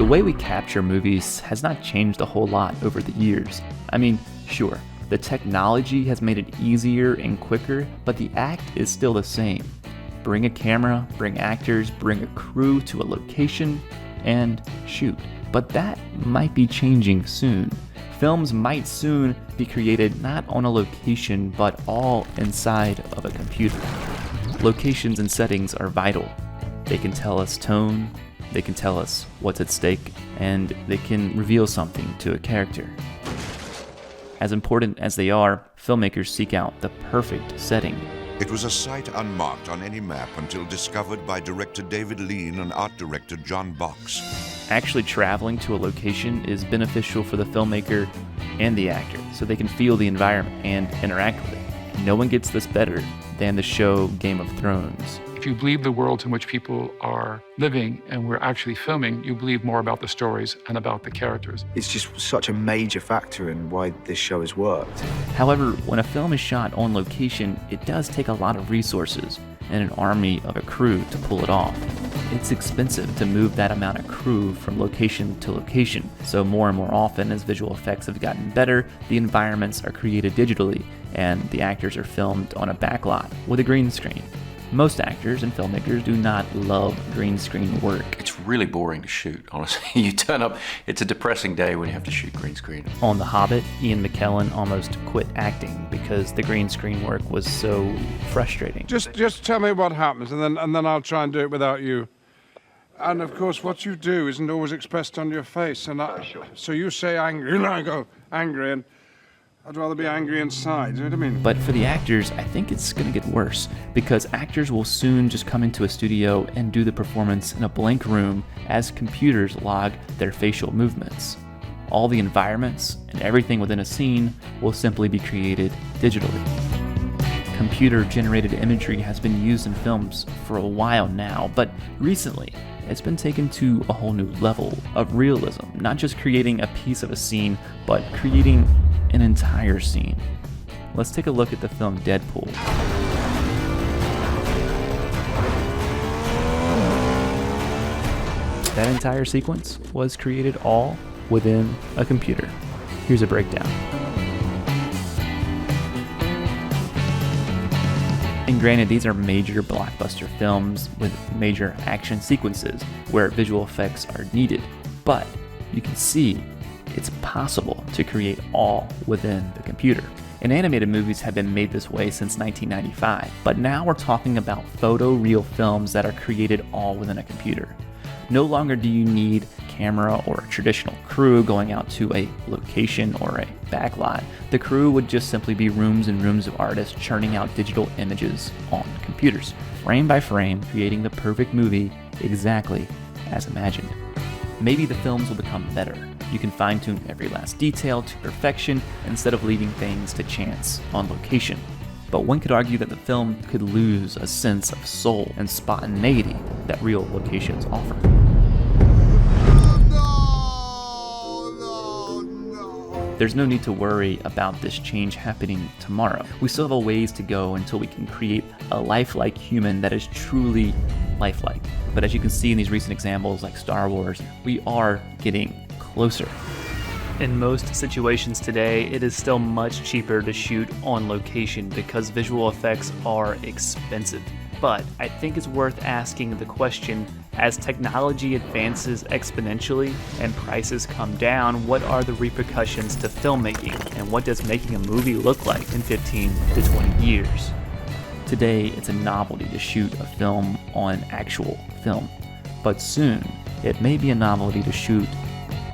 The way we capture movies has not changed a whole lot over the years. I mean, sure, the technology has made it easier and quicker, but the act is still the same. Bring a camera, bring actors, bring a crew to a location, and shoot. But that might be changing soon. Films might soon be created not on a location, but all inside of a computer. Locations and settings are vital. They can tell us tone, they can tell us what's at stake, and they can reveal something to a character. As important as they are, filmmakers seek out the perfect setting. It was a site unmarked on any map until discovered by director David Lean and art director John Box. Actually traveling to a location is beneficial for the filmmaker and the actor, so they can feel the environment and interact with it. No one gets this better than the show Game of Thrones. If you believe the worlds in which people are living and we're actually filming, you believe more about the stories and about the characters. It's just such a major factor in why this show has worked. However, when a film is shot on location, it does take a lot of resources and an army of a crew to pull it off. It's expensive to move that amount of crew from location to location, so more and more often as visual effects have gotten better, the environments are created digitally and the actors are filmed on a backlot with a green screen. Most actors and filmmakers do not love green screen work. It's really boring to shoot, honestly. You turn up, it's a depressing day when you have to shoot green screen. On The Hobbit, Ian McKellen almost quit acting because the green screen work was so frustrating. Just tell me what happens, and then I'll try and do it without you. And of course, what you do isn't always expressed on your face. So you say angry, and I go angry, and I'd rather be angry inside, you know what I mean? But for the actors, I think it's going to get worse, because actors will soon just come into a studio and do the performance in a blank room as computers log their facial movements. All the environments and everything within a scene will simply be created digitally. Computer-generated imagery has been used in films for a while now, but recently it's been taken to a whole new level of realism, not just creating a piece of a scene, but creating an entire scene. Let's take a look at the film Deadpool. That entire sequence was created all within a computer. Here's a breakdown. And granted, these are major blockbuster films with major action sequences where visual effects are needed, but you can see it's possible to create all within the computer. And animated movies have been made this way since 1995, but now we're talking about photoreal films that are created all within a computer. No longer do you need camera or a traditional crew going out to a location or a backlot. The crew would just simply be rooms and rooms of artists churning out digital images on computers, frame by frame, creating the perfect movie exactly as imagined. Maybe the films will become better. You can fine-tune every last detail to perfection instead of leaving things to chance on location. But one could argue that the film could lose a sense of soul and spontaneity that real locations offer. There's no need to worry about this change happening tomorrow. We still have a ways to go until we can create a lifelike human that is truly lifelike. But as you can see in these recent examples like Star Wars, we are getting closer. In most situations today, it is still much cheaper to shoot on location because visual effects are expensive. But I think it's worth asking the question, as technology advances exponentially and prices come down, what are the repercussions to filmmaking, and what does making a movie look like in 15 to 20 years? Today, it's a novelty to shoot a film on actual film, but soon it may be a novelty to shoot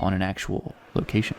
on an actual location.